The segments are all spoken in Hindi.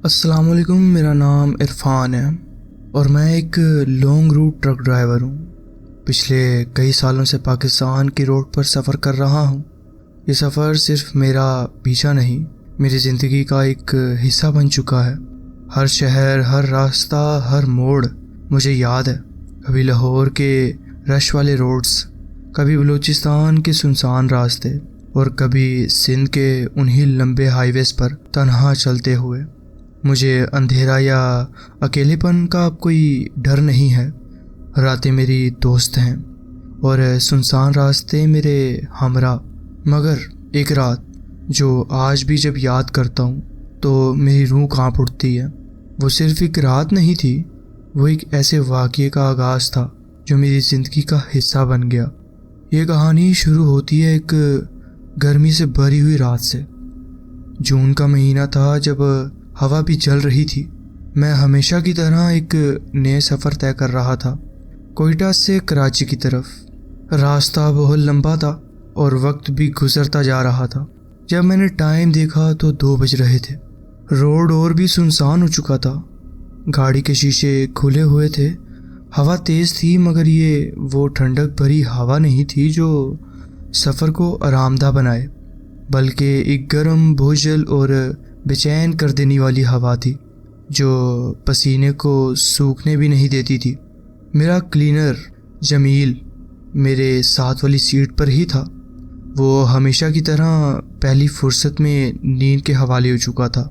अस्सलाम वालेकुम। मेरा नाम इरफान है और मैं एक लॉन्ग रूट ट्रक ड्राइवर हूँ। पिछले कई सालों से पाकिस्तान की रोड पर सफ़र कर रहा हूँ। ये सफ़र सिर्फ मेरा पीछा नहीं, मेरी ज़िंदगी का एक हिस्सा बन चुका है। हर शहर, हर रास्ता, हर मोड़ मुझे याद है। कभी लाहौर के रश वाले रोड्स, कभी बलूचिस्तान के सुनसान रास्ते और कभी सिंध के उन्हीं लंबे हाईवेज़ पर तन्हा चलते हुए। मुझे अंधेरा या अकेलेपन का अब कोई डर नहीं है। रातें मेरी दोस्त हैं और सुनसान रास्ते मेरे हमरा। मगर एक रात जो आज भी जब याद करता हूँ तो मेरी रूह कांप उठती है। वो सिर्फ एक रात नहीं थी, वो एक ऐसे वाक़ये का आगाज़ था जो मेरी ज़िंदगी का हिस्सा बन गया। ये कहानी शुरू होती है एक गर्मी से भरी हुई रात से। जून का महीना था, जब हवा भी जल रही थी। मैं हमेशा की तरह एक नए सफ़र तय कर रहा था, कोयटा से कराची की तरफ। रास्ता बहुत लंबा था और वक्त भी गुजरता जा रहा था। जब मैंने टाइम देखा तो 2 बज रहे थे। रोड और भी सुनसान हो चुका था। गाड़ी के शीशे खुले हुए थे। हवा तेज़ थी, मगर ये वो ठंडक भरी हवा नहीं थी जो सफ़र को आरामदा बनाए, बल्कि एक गर्म, बोझल और बेचैन कर देने वाली हवा थी जो पसीने को सूखने भी नहीं देती थी। मेरा क्लीनर जमील मेरे साथ वाली सीट पर ही था। वो हमेशा की तरह पहली फुर्सत में नींद के हवाले हो चुका था।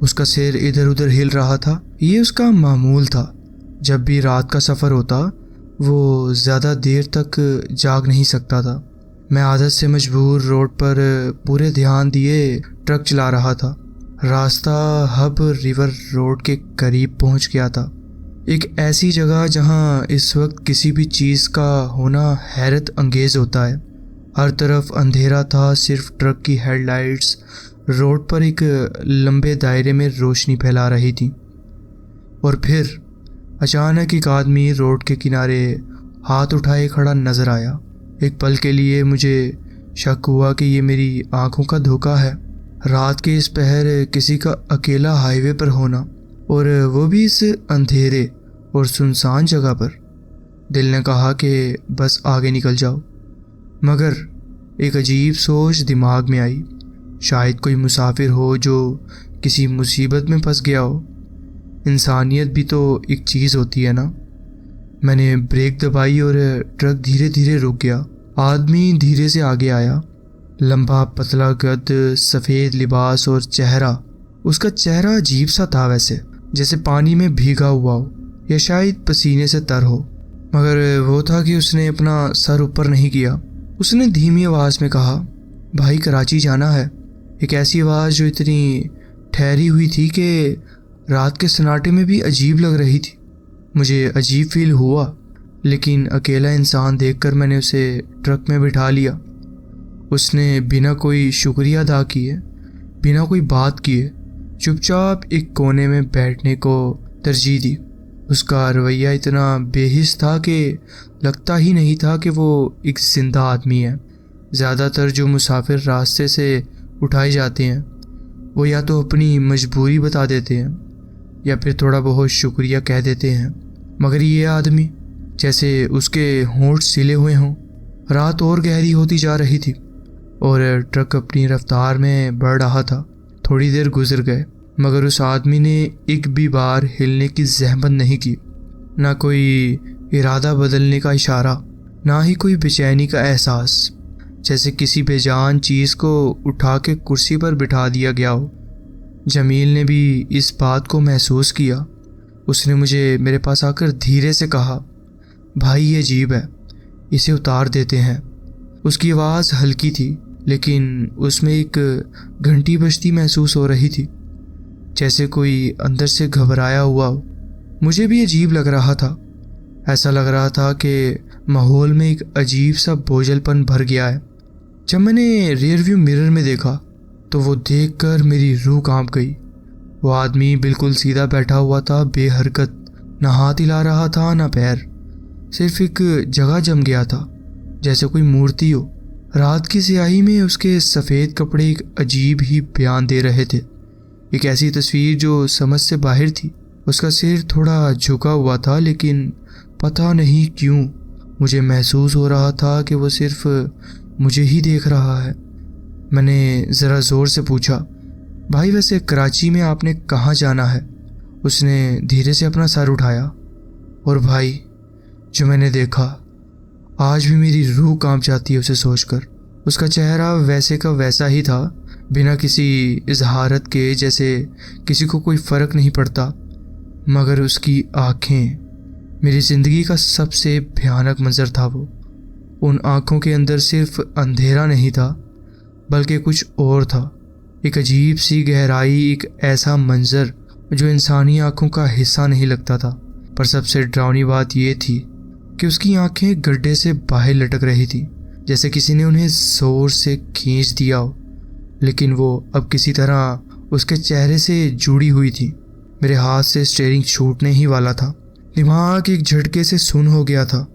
उसका सिर इधर उधर हिल रहा था। ये उसका मामूल था। जब भी रात का सफ़र होता वो ज़्यादा देर तक जाग नहीं सकता था। मैं आदत से मजबूर रोड पर पूरे ध्यान दिए ट्रक चला रहा था। रास्ता हब रिवर रोड के करीब पहुंच गया था, एक ऐसी जगह जहां इस वक्त किसी भी चीज़ का होना हैरत अंगेज होता है। हर तरफ अंधेरा था, सिर्फ ट्रक की हेडलाइट्स रोड पर एक लंबे दायरे में रोशनी फैला रही थी। और फिर अचानक एक आदमी रोड के किनारे हाथ उठाए खड़ा नज़र आया। एक पल के लिए मुझे शक हुआ कि ये मेरी आंखों का धोखा है। रात के इस पहर किसी का अकेला हाईवे पर होना, और वो भी इस अंधेरे और सुनसान जगह पर। दिल ने कहा कि बस आगे निकल जाओ, मगर एक अजीब सोच दिमाग में आई। शायद कोई मुसाफिर हो जो किसी मुसीबत में फंस गया हो। इंसानियत भी तो एक चीज़ होती है ना। मैंने ब्रेक दबाई और ट्रक धीरे धीरे रुक गया। आदमी धीरे से आगे आया। लंबा पतला कद, सफ़ेद लिबास और चेहरा। उसका चेहरा अजीब सा था, वैसे जैसे पानी में भीगा हुआ हो या शायद पसीने से तर हो। मगर वो था कि उसने अपना सर ऊपर नहीं किया। उसने धीमी आवाज़ में कहा, भाई कराची जाना है। एक ऐसी आवाज़ जो इतनी ठहरी हुई थी कि रात के सन्नाटे में भी अजीब लग रही थी। मुझे अजीब फील हुआ, लेकिन अकेला इंसान देखकर मैंने उसे ट्रक में बिठा लिया। उसने बिना कोई शुक्रिया अदा किए, बिना कोई बात किए चुपचाप एक कोने में बैठने को तरजीह दी। उसका रवैया इतना बेहिस था कि लगता ही नहीं था कि वो एक जिंदा आदमी है। ज़्यादातर जो मुसाफिर रास्ते से उठाए जाते हैं वो या तो अपनी मजबूरी बता देते हैं या फिर थोड़ा बहुत शुक्रिया कह देते हैं, मगर ये आदमी जैसे उसके होंठ सिले हुए हों। रात और गहरी होती जा रही थी और ट्रक अपनी रफ्तार में बढ़ रहा था। थोड़ी देर गुजर गए, मगर उस आदमी ने एक भी बार हिलने की जहमत नहीं की। ना कोई इरादा बदलने का इशारा, ना ही कोई बेचैनी का एहसास, जैसे किसी बेजान चीज़ को उठा के कुर्सी पर बिठा दिया गया हो। जमील ने भी इस बात को महसूस किया। उसने मुझे मेरे पास आकर धीरे से कहा, भाई ये अजीब है, इसे उतार देते हैं। उसकी आवाज़ हल्की थी, लेकिन उसमें एक घंटी बजती महसूस हो रही थी, जैसे कोई अंदर से घबराया हुआ हो। मुझे भी अजीब लग रहा था। ऐसा लग रहा था कि माहौल में एक अजीब सा बोझलपन भर गया है। जब मैंने रियर व्यू मिरर में देखा तो वो देखकर मेरी रूह कांप गई। वो आदमी बिल्कुल सीधा बैठा हुआ था, बेहरकत, ना हाथ हिला रहा था ना पैर। सिर्फ एक जगह जम गया था, जैसे कोई मूर्ति हो। रात की स्याही में उसके सफ़ेद कपड़े एक अजीब ही बयान दे रहे थे। एक ऐसी तस्वीर जो समझ से बाहर थी। उसका सिर थोड़ा झुका हुआ था, लेकिन पता नहीं क्यों मुझे महसूस हो रहा था कि वो सिर्फ मुझे ही देख रहा है। मैंने ज़रा ज़ोर से पूछा, भाई वैसे कराची में आपने कहाँ जाना है? उसने धीरे से अपना सर उठाया और भाई जो मैंने देखा, आज भी मेरी रूह कांप जाती है उसे सोचकर। उसका चेहरा वैसे का वैसा ही था, बिना किसी इजहारत के, जैसे किसी को कोई फ़र्क नहीं पड़ता। मगर उसकी आँखें, मेरी ज़िंदगी का सबसे भयानक मंजर था वो। उन आँखों के अंदर सिर्फ अंधेरा नहीं था, बल्कि कुछ और था। एक अजीब सी गहराई, एक ऐसा मंजर जो इंसानी आँखों का हिस्सा नहीं लगता था। पर सबसे डरावनी बात यह थी कि उसकी आंखें गड्ढे से बाहर लटक रही थी, जैसे किसी ने उन्हें जोर से खींच दिया हो, लेकिन वो अब किसी तरह उसके चेहरे से जुड़ी हुई थी। मेरे हाथ से स्टीयरिंग छूटने ही वाला था। दिमाग एक झटके से सुन्न हो गया था।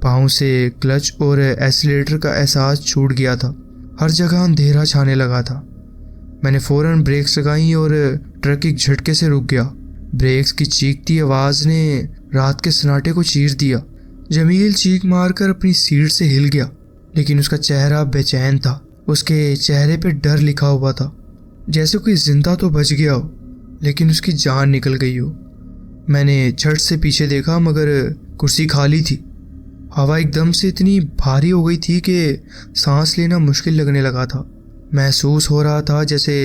पाँव से क्लच और एक्सीलरेटर का एहसास छूट गया था। हर जगह अंधेरा छाने लगा था। मैंने फौरन ब्रेक्स लगाई और ट्रक एक झटके से रुक गया। ब्रेक्स की चीखती आवाज़ ने रात के सन्नाटे को चीर दिया। जमील चीख मारकर अपनी सीट से हिल गया, लेकिन उसका चेहरा बेचैन था। उसके चेहरे पे डर लिखा हुआ था, जैसे कोई जिंदा तो बच गया हो, लेकिन उसकी जान निकल गई हो। मैंने झट से पीछे देखा, मगर कुर्सी खाली थी। हवा एकदम से इतनी भारी हो गई थी कि सांस लेना मुश्किल लगने लगा था। महसूस हो रहा था जैसे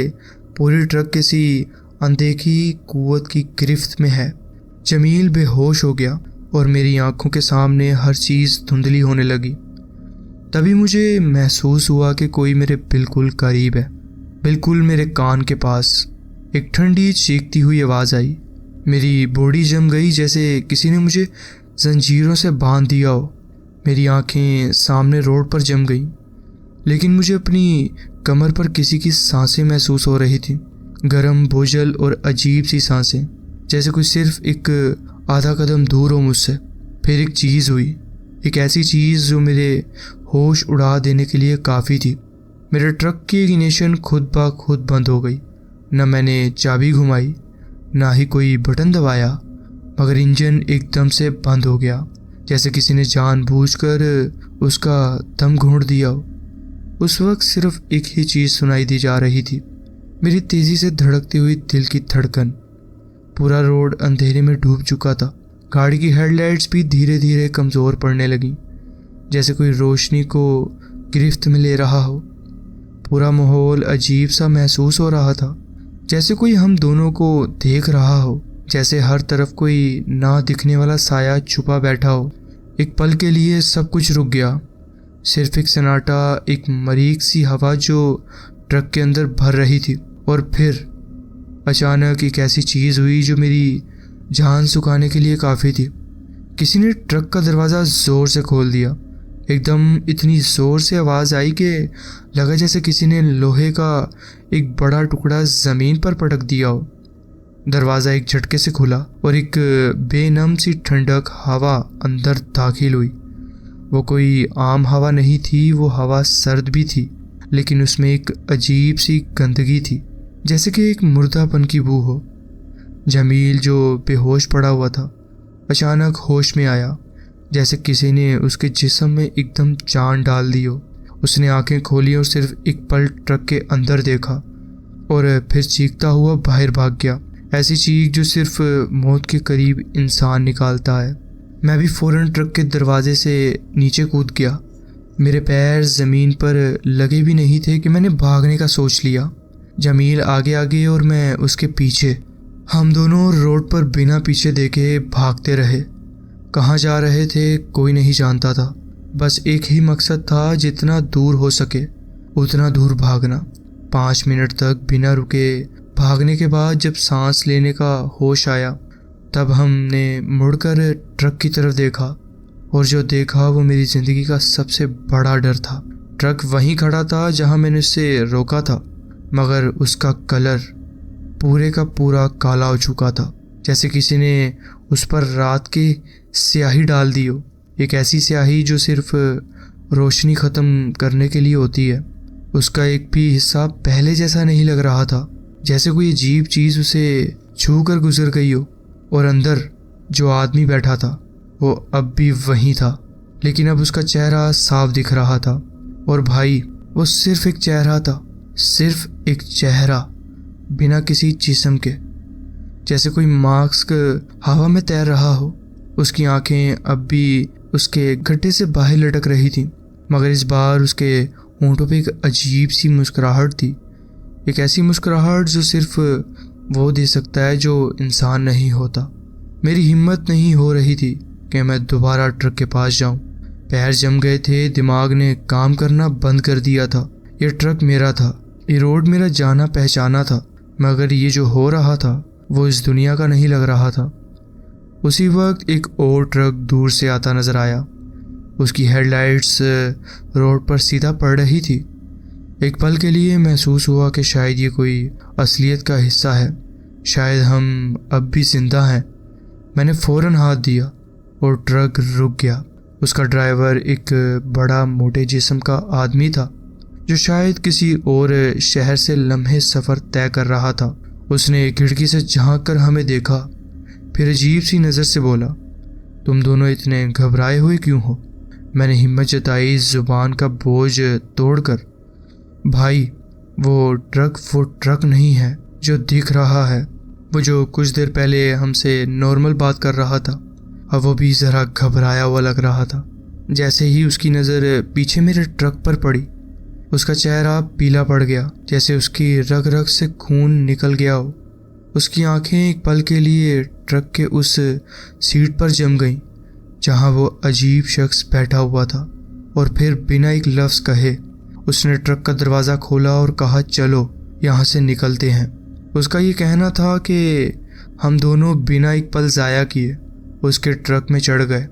पूरी ट्रक किसी अनदेखी कुव्वत की गिरफ्त में है। जमील बेहोश हो गया और मेरी आंखों के सामने हर चीज़ धुंधली होने लगी। तभी मुझे महसूस हुआ कि कोई मेरे बिल्कुल करीब है, बिल्कुल मेरे कान के पास। एक ठंडी चीखती हुई आवाज़ आई। मेरी बॉडी जम गई, जैसे किसी ने मुझे जंजीरों से बांध दिया हो। मेरी आंखें सामने रोड पर जम गईं, लेकिन मुझे अपनी कमर पर किसी की सांसें महसूस हो रही थी, गर्म, बोझल और अजीब सी सांसें, जैसे कोई सिर्फ एक आधा कदम दूर हो मुझसे। फिर एक चीज़ हुई, एक ऐसी चीज़ जो मेरे होश उड़ा देने के लिए काफ़ी थी। मेरे ट्रक की इग्निशन खुद ब खुद बंद हो गई। न मैंने चाबी घुमाई, ना ही कोई बटन दबाया, मगर इंजन एकदम से बंद हो गया, जैसे किसी ने जानबूझकर उसका दम घोंट दिया हो। उस वक्त सिर्फ एक ही चीज़ सुनाई दी जा रही थी, मेरी तेज़ी से धड़कती हुई दिल की धड़कन। पूरा रोड अंधेरे में डूब चुका था। गाड़ी की हेडलाइट्स भी धीरे धीरे कमज़ोर पड़ने लगी, जैसे कोई रोशनी को गिरफ्त में ले रहा हो। पूरा माहौल अजीब सा महसूस हो रहा था, जैसे कोई हम दोनों को देख रहा हो, जैसे हर तरफ कोई ना दिखने वाला साया छुपा बैठा हो। एक पल के लिए सब कुछ रुक गया, सिर्फ एक सन्नाटा, एक मरीक सी हवा जो ट्रक के अंदर भर रही थी। और फिर अचानक एक ऐसी चीज़ हुई जो मेरी जान सुखाने के लिए काफ़ी थी। किसी ने ट्रक का दरवाज़ा ज़ोर से खोल दिया। एकदम इतनी ज़ोर से आवाज़ आई कि लगा जैसे किसी ने लोहे का एक बड़ा टुकड़ा ज़मीन पर पटक दिया हो। दरवाज़ा एक झटके से खुला और एक बेनम सी ठंडक हवा अंदर दाखिल हुई। वो कोई आम हवा नहीं थी, वो हवा सर्द भी थी, लेकिन उसमें एक अजीब सी गंदगी थी, जैसे कि एक मुर्दापन की बू हो। जमील जो बेहोश पड़ा हुआ था अचानक होश में आया, जैसे किसी ने उसके जिस्म में एकदम जान डाल दी हो। उसने आंखें खोली और सिर्फ एक पल ट्रक के अंदर देखा और फिर चीखता हुआ बाहर भाग गया। ऐसी चीख जो सिर्फ मौत के करीब इंसान निकालता है। मैं भी फौरन ट्रक के दरवाजे से नीचे कूद गया। मेरे पैर ज़मीन पर लगे भी नहीं थे कि मैंने भागने का सोच लिया। जमील आगे आगे और मैं उसके पीछे। हम दोनों रोड पर बिना पीछे देखे भागते रहे। कहाँ जा रहे थे कोई नहीं जानता था, बस एक ही मकसद था, जितना दूर हो सके उतना दूर भागना। 5 मिनट तक बिना रुके भागने के बाद जब सांस लेने का होश आया, तब हमने मुड़कर ट्रक की तरफ देखा, और जो देखा वो मेरी ज़िंदगी का सबसे बड़ा डर था। ट्रक वहीं खड़ा था जहां मैंने उसे रोका था, मगर उसका कलर पूरे का पूरा काला हो चुका था, जैसे किसी ने उस पर रात की स्याही डाल दी हो। एक ऐसी स्याही जो सिर्फ रोशनी ख़त्म करने के लिए होती है। उसका एक भी हिस्सा पहले जैसा नहीं लग रहा था। जैसे कोई अजीब चीज़ उसे छू कर गुजर गई हो। और अंदर जो आदमी बैठा था वो अब भी वही था, लेकिन अब उसका चेहरा साफ दिख रहा था। और भाई, वो सिर्फ एक चेहरा था, सिर्फ एक चेहरा, बिना किसी जिस्म के। जैसे कोई मास्क हवा में तैर रहा हो। उसकी आंखें अब भी उसके गड्ढे से बाहर लटक रही थी, मगर इस बार उसके होंठों पे एक अजीब सी मुस्कुराहट थी। एक ऐसी मुस्कुराहट जो सिर्फ वो दे सकता है जो इंसान नहीं होता। मेरी हिम्मत नहीं हो रही थी कि मैं दोबारा ट्रक के पास जाऊं। पैर जम गए थे, दिमाग ने काम करना बंद कर दिया था। ये ट्रक मेरा था, ये रोड मेरा जाना पहचाना था, मगर ये जो हो रहा था वो इस दुनिया का नहीं लग रहा था। उसी वक्त एक और ट्रक दूर से आता नजर आया। उसकी हेडलाइट्स रोड पर सीधा पड़ रही थी। एक पल के लिए महसूस हुआ कि शायद ये कोई असलियत का हिस्सा है, शायद हम अब भी जिंदा हैं। मैंने फौरन हाथ दिया और ट्रक रुक गया। उसका ड्राइवर एक बड़ा मोटे जिस्म का आदमी था जो शायद किसी और शहर से लम्हे सफ़र तय कर रहा था। उसने खिड़की से झांक कर हमें देखा, फिर अजीब सी नज़र से बोला, तुम दोनों इतने घबराए हुए क्यों हो? मैंने हिम्मत जताई, ज़ुबान का बोझ तोड़कर, भाई वो ट्रक नहीं है जो दिख रहा है। वो जो कुछ देर पहले हमसे नॉर्मल बात कर रहा था, अब वो भी ज़रा घबराया हुआ लग रहा था। जैसे ही उसकी नज़र पीछे मेरे ट्रक पर पड़ी, उसका चेहरा पीला पड़ गया, जैसे उसकी रग रग से खून निकल गया हो। उसकी आंखें एक पल के लिए ट्रक के उस सीट पर जम गईं जहां वो अजीब शख्स बैठा हुआ था, और फिर बिना एक लफ्ज़ कहे उसने ट्रक का दरवाज़ा खोला और कहा, चलो यहाँ से निकलते हैं। उसका ये कहना था कि हम दोनों बिना एक पल ज़ाया किए उसके ट्रक में चढ़ गए।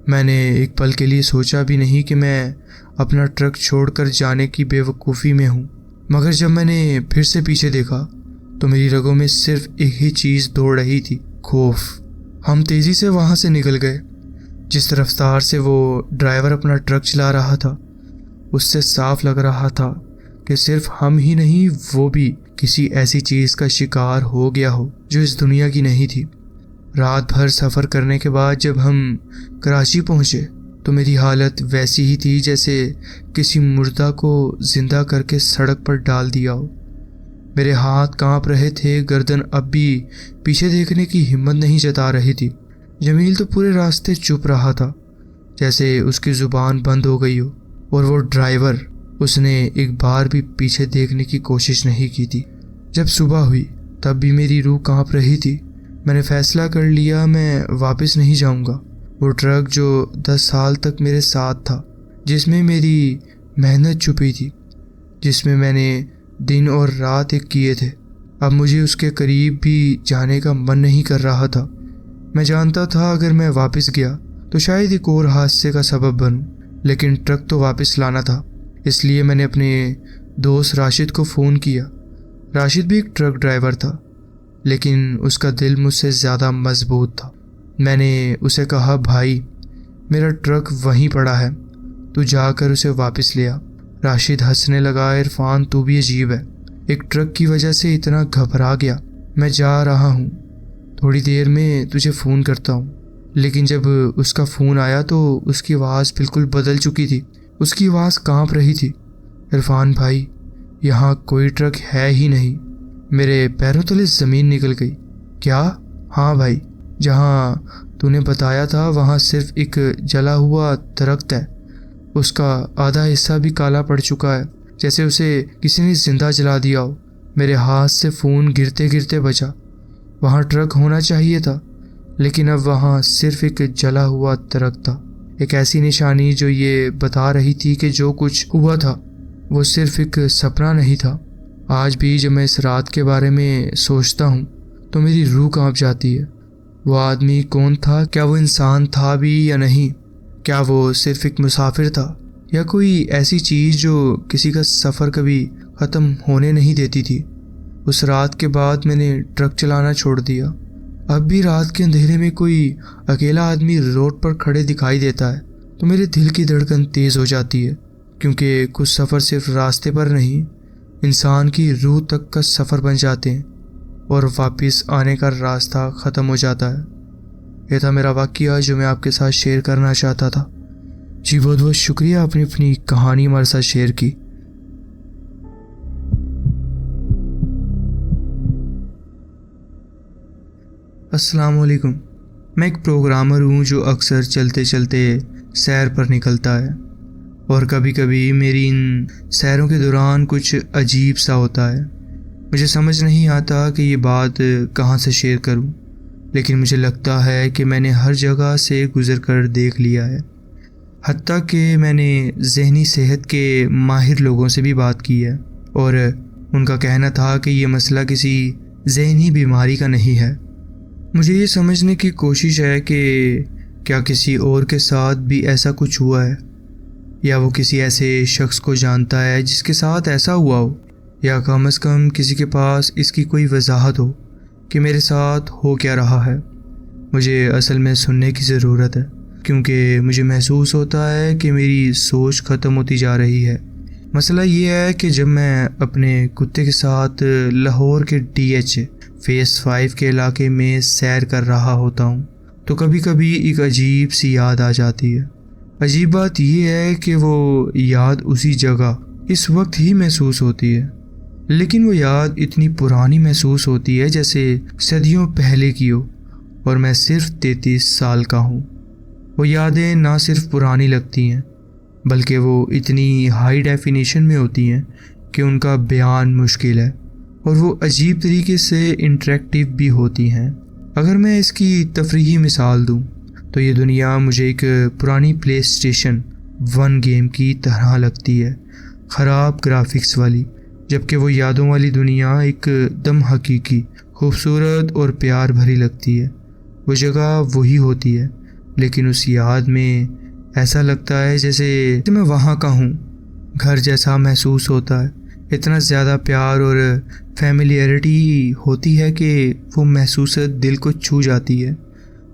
मैंने एक पल के लिए सोचा भी नहीं कि मैं अपना ट्रक छोड़कर जाने की बेवकूफ़ी में हूँ, मगर जब मैंने फिर से पीछे देखा तो मेरी रगों में सिर्फ एक ही चीज़ दौड़ रही थी, खौफ। हम तेज़ी से वहाँ से निकल गए। जिस रफ्तार से वो ड्राइवर अपना ट्रक चला रहा था, उससे साफ लग रहा था कि सिर्फ हम ही नहीं, वो भी किसी ऐसी चीज़ का शिकार हो गया हो जो इस दुनिया की नहीं थी। रात भर सफ़र करने के बाद जब हम कराची पहुँचे तो मेरी हालत वैसी ही थी जैसे किसी मुर्दा को जिंदा करके सड़क पर डाल दिया हो। मेरे हाथ कांप रहे थे, गर्दन अब भी पीछे देखने की हिम्मत नहीं जता रही थी। जमील तो पूरे रास्ते चुप रहा था, जैसे उसकी ज़ुबान बंद हो गई हो। और वो ड्राइवर, उसने एक बार भी पीछे देखने की कोशिश नहीं की थी। जब सुबह हुई तब भी मेरी रूह कांप रही थी। मैंने फैसला कर लिया, मैं वापस नहीं जाऊंगा। वो ट्रक जो 10 साल तक मेरे साथ था, जिसमें मेरी मेहनत छुपी थी, जिसमें मैंने दिन और रात एक किए थे, अब मुझे उसके करीब भी जाने का मन नहीं कर रहा था। मैं जानता था अगर मैं वापस गया तो शायद एक और हादसे का सबब बनूं, लेकिन ट्रक तो वापस लाना था। इसलिए मैंने अपने दोस्त राशिद को फ़ोन किया। राशिद भी एक ट्रक ड्राइवर था, लेकिन उसका दिल मुझसे ज़्यादा मजबूत था। मैंने उसे कहा, भाई मेरा ट्रक वहीं पड़ा है, तू जाकर उसे वापस ले आ। राशिद हंसने लगा, इरफान तू भी अजीब है, एक ट्रक की वजह से इतना घबरा गया। मैं जा रहा हूँ, थोड़ी देर में तुझे फ़ोन करता हूँ। लेकिन जब उसका फ़ोन आया तो उसकी आवाज़ बिल्कुल बदल चुकी थी। उसकी आवाज़ कांप रही थी, इरफान भाई यहाँ कोई ट्रक है ही नहीं। मेरे पैरों तले ज़मीन निकल गई। क्या? हाँ भाई, जहाँ तूने बताया था वहाँ सिर्फ एक जला हुआ दरख्त है, उसका आधा हिस्सा भी काला पड़ चुका है, जैसे उसे किसी ने जिंदा जला दिया हो। मेरे हाथ से फ़ोन गिरते गिरते बचा। वहाँ ट्रक होना चाहिए था, लेकिन अब वहाँ सिर्फ एक जला हुआ दरख्त था, एक ऐसी निशानी जो ये बता रही थी कि जो कुछ हुआ था वो सिर्फ एक सपना नहीं था। आज भी जब मैं इस रात के बारे में सोचता हूँ तो मेरी रूह कांप जाती है। वो आदमी कौन था? क्या वो इंसान था भी या नहीं? क्या वो सिर्फ एक मुसाफिर था, या कोई ऐसी चीज़ जो किसी का सफ़र कभी ख़त्म होने नहीं देती थी? उस रात के बाद मैंने ट्रक चलाना छोड़ दिया। अब भी रात के अंधेरे में कोई अकेला आदमी रोड पर खड़े दिखाई देता है तो मेरे दिल की धड़कन तेज़ हो जाती है, क्योंकि कुछ सफ़र सिर्फ रास्ते पर नहीं, इंसान की रूह तक का सफ़र बन जाते हैं और वापस आने का रास्ता ख़त्म हो जाता है। यह था मेरा वाक़या जो मैं आपके साथ शेयर करना चाहता था। जी बहुत बहुत शुक्रिया आपने अपनी कहानी हमारे साथ शेयर की। अस्सलाम वालेकुम। मैं एक प्रोग्रामर हूँ जो अक्सर चलते चलते सैर पर निकलता है और कभी कभी मेरी इन सैरों के दौरान कुछ अजीब सा होता है। मुझे समझ नहीं आता कि ये बात कहाँ से शेयर करूँ, लेकिन मुझे लगता है कि मैंने हर जगह से गुज़र कर देख लिया है। हत्ता कि मैंने ज़हनी सेहत के माहिर लोगों से भी बात की है और उनका कहना था कि ये मसला किसी ज़हनी बीमारी का नहीं है। मुझे ये समझने की कोशिश है कि क्या किसी और के साथ भी ऐसा कुछ हुआ है, या वो किसी ऐसे शख्स को जानता है जिसके साथ ऐसा हुआ हो, या कम से कम किसी के पास इसकी कोई वजाहत हो कि मेरे साथ हो क्या रहा है। मुझे असल में सुनने की ज़रूरत है, क्योंकि मुझे महसूस होता है कि मेरी सोच ख़त्म होती जा रही है। मसला ये है कि जब मैं अपने कुत्ते के साथ लाहौर के DH फेस 5 के इलाके में सैर कर रहा होता हूँ तो कभी कभी एक अजीब सी याद आ जाती है। अजीब बात यह है कि वो याद उसी जगह इस वक्त ही महसूस होती है, लेकिन वो याद इतनी पुरानी महसूस होती है जैसे सदियों पहले की हो और मैं सिर्फ 33 साल का हूँ। वो यादें ना सिर्फ पुरानी लगती हैं बल्कि वो इतनी हाई डेफिनेशन में होती हैं कि उनका बयान मुश्किल है, और वो अजीब तरीके से इंटरेक्टिव भी होती हैं। अगर मैं इसकी तफरीही मिसाल दूं तो ये दुनिया मुझे एक पुरानी PlayStation 1 गेम की तरह लगती है, ख़राब ग्राफिक्स वाली, जबकि वो यादों वाली दुनिया एकदम हकीकी, खूबसूरत और प्यार भरी लगती है। वो जगह वही होती है, लेकिन उस याद में ऐसा लगता है जैसे मैं वहाँ का हूँ। घर जैसा महसूस होता है, इतना ज़्यादा प्यार और फैमिलियरिटी होती है कि वो महसूस दिल को छू जाती है।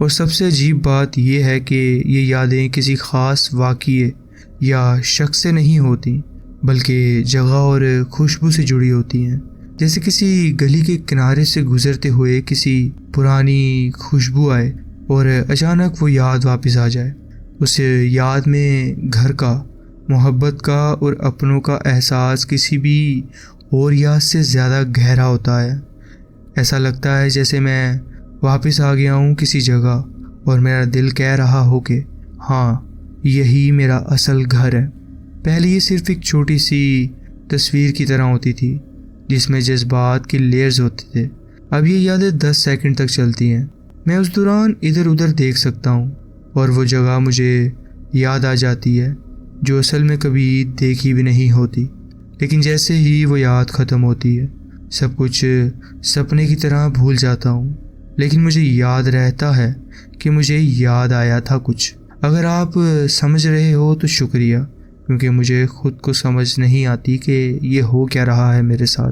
और सबसे अजीब बात यह है कि ये यादें किसी ख़ास वाक़ये या शख्स से नहीं होती, बल्कि जगह और खुशबू से जुड़ी होती हैं। जैसे किसी गली के किनारे से गुज़रते हुए किसी पुरानी खुशबू आए और अचानक वो याद वापस आ जाए। उस याद में घर का, मोहब्बत का और अपनों का एहसास किसी भी और याद से ज़्यादा गहरा होता है। ऐसा लगता है जैसे मैं वापस आ गया हूँ किसी जगह और मेरा दिल कह रहा हो कि हाँ, यही मेरा असल घर है। पहले ये सिर्फ एक छोटी सी तस्वीर की तरह होती थी जिसमें जज्बात के लेयर्स होते थे। अब ये यादें 10 सेकंड तक चलती हैं। मैं उस दौरान इधर उधर देख सकता हूँ और वो जगह मुझे याद आ जाती है जो असल में कभी देखी भी नहीं होती। लेकिन जैसे ही वो याद ख़त्म होती है, सब कुछ सपने की तरह भूल जाता हूँ। लेकिन मुझे याद रहता है कि मुझे याद आया था कुछ। अगर आप समझ रहे हो तो शुक्रिया, क्योंकि मुझे ख़ुद को समझ नहीं आती कि ये हो क्या रहा है मेरे साथ।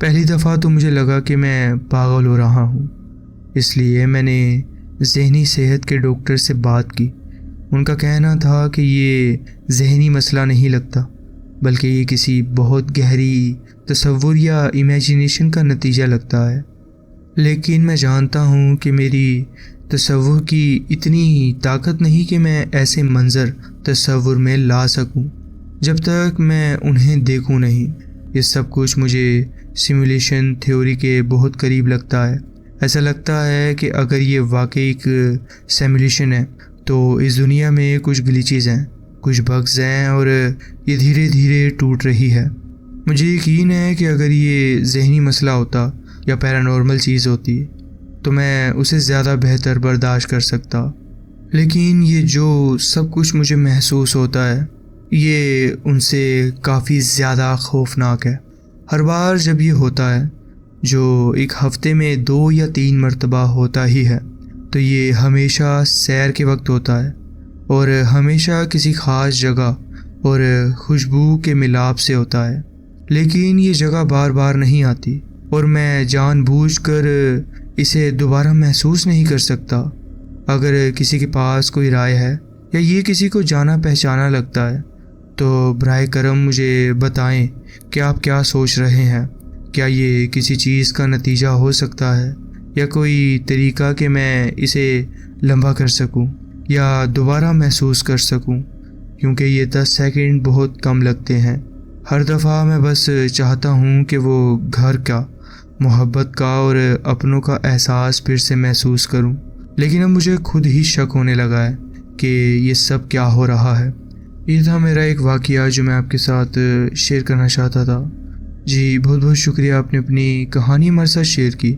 पहली दफ़ा तो मुझे लगा कि मैं पागल हो रहा हूँ, इसलिए मैंने ज़हनी सेहत के डॉक्टर से बात की। उनका कहना था कि ये ज़हनी मसला नहीं लगता, बल्कि ये किसी बहुत गहरी तसव्वुर या इमेजिनेशन का नतीजा लगता है। लेकिन मैं जानता हूँ कि मेरी तसव्वुर की इतनी ताकत नहीं कि मैं ऐसे मंज़र तसव्वुर में ला सकूँ जब तक मैं उन्हें देखूँ नहीं। ये सब कुछ मुझे सिमुलेशन थ्योरी के बहुत करीब लगता है। ऐसा लगता है कि अगर ये वाकई एक सिमुलेशन है तो इस दुनिया में कुछ ग्लिचेस हैं, कुछ बग्स हैं और ये धीरे धीरे टूट रही है। मुझे यकीन है कि अगर ये ज़हनी मसला होता या पैरानॉर्मल चीज़ होती तो मैं उसे ज़्यादा बेहतर बर्दाश्त कर सकता। लेकिन ये जो सब कुछ मुझे महसूस होता है ये उनसे काफ़ी ज़्यादा खौफनाक है। हर बार जब ये होता है, जो एक हफ़्ते में 2 या 3 मरतबा होता ही है, तो ये हमेशा सैर के वक्त होता है और हमेशा किसी ख़ास जगह और खुशबू के मिलाप से होता है। लेकिन ये जगह बार बार नहीं आती और मैं जानबूझकर इसे दोबारा महसूस नहीं कर सकता। अगर किसी के पास कोई राय है या ये किसी को जाना पहचाना लगता है तो बराए करम मुझे बताएं कि आप क्या सोच रहे हैं। क्या ये किसी चीज़ का नतीजा हो सकता है या कोई तरीका कि मैं इसे लंबा कर सकूं या दोबारा महसूस कर सकूं, क्योंकि ये 10 सेकंड बहुत कम लगते हैं। हर दफ़ा मैं बस चाहता हूं कि वो घर का, मोहब्बत का और अपनों का एहसास फिर से महसूस करूं। लेकिन अब मुझे खुद ही शक होने लगा है कि ये सब क्या हो रहा है। ये था मेरा एक वाक़या जो मैं आपके साथ शेयर करना चाहता था। जी बहुत बहुत शुक्रिया, आपने अपनी कहानी हमारे साथ शेयर की।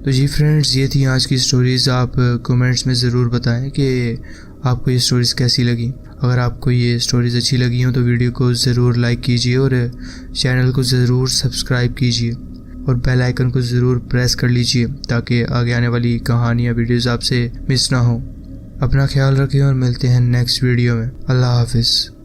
तो जी फ्रेंड्स, ये थी आज की स्टोरीज़। आप कमेंट्स में ज़रूर बताएं कि आपको ये स्टोरीज़ कैसी लगी। अगर आपको ये स्टोरीज़ अच्छी लगी हो तो वीडियो को ज़रूर लाइक कीजिए और चैनल को ज़रूर सब्सक्राइब कीजिए और बेल आइकन को ज़रूर प्रेस कर लीजिए ताकि आगे आने वाली कहानियाँ वीडियोज़ आपसे मिस ना हो। अपना ख्याल रखें और मिलते हैं नेक्स्ट वीडियो में। अल्लाह हाफिज़।